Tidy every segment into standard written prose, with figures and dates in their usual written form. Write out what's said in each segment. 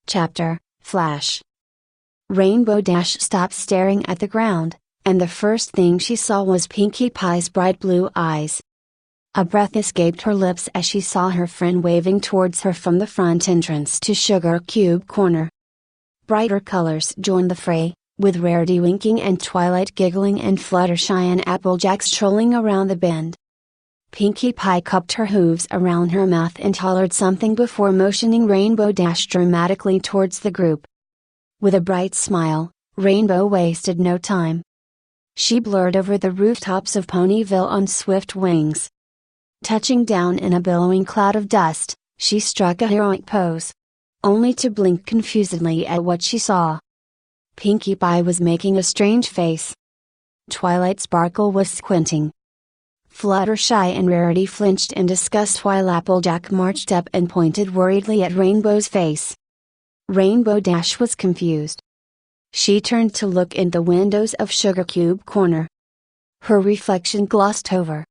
Chapter, Flash. Rainbow Dash stopped staring at the ground, and the first thing she saw was Pinkie Pie's bright blue eyes. A breath escaped her lips as she saw her friend waving towards her from the front entrance to Sugar Cube Corner. Brighter colors joined the fray, with Rarity winking and Twilight giggling and Fluttershy and Applejack strolling around the bend. Pinkie Pie cupped her hooves around her mouth and hollered something before motioning Rainbow Dash dramatically towards the group. With a bright smile, Rainbow wasted no time. She blurred over the rooftops of Ponyville on swift wings. Touching down in a billowing cloud of dust, she struck a heroic pose. Only to blink confusedly at what she saw. Pinkie Pie was making a strange face. Twilight Sparkle was squinting. Fluttershy and Rarity flinched in disgust while Applejack marched up and pointed worriedly at Rainbow's face. Rainbow Dash was confused. She turned to look in the windows of Sugar Cube Corner. Her reflection glossed over.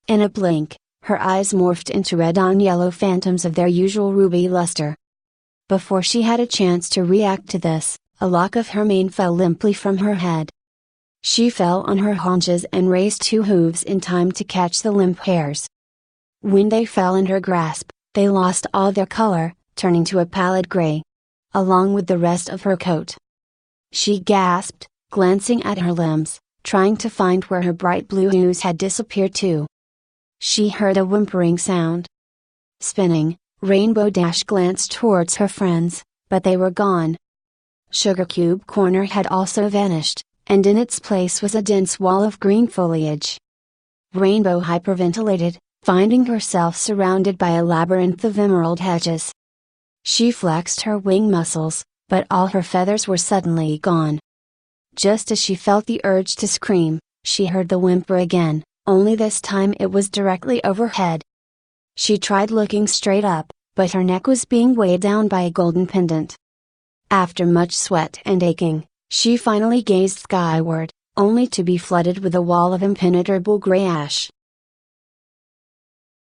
In a blink, her eyes morphed into red-on-yellow phantoms of their usual ruby luster. Before she had a chance to react to this, a lock of her mane fell limply from her head. She fell on her haunches and raised two hooves in time to catch the limp hairs. When they fell in her grasp, they lost all their color, turning to a pallid gray. Along with the rest of her coat. She gasped, glancing at her limbs, trying to find where her bright blue hooves had disappeared to. She heard a whimpering sound. Spinning, Rainbow Dash glanced towards her friends, but they were gone. Sugar Cube Corner had also vanished, and in its place was a dense wall of green foliage. Rainbow hyperventilated, finding herself surrounded by a labyrinth of emerald hedges. She flexed her wing muscles, but all her feathers were suddenly gone. Just as she felt the urge to scream, she heard the whimper again, only this time it was directly overhead. She tried looking straight up, but her neck was being weighed down by a golden pendant. After much sweat and aching, she finally gazed skyward, only to be flooded with a wall of impenetrable gray ash.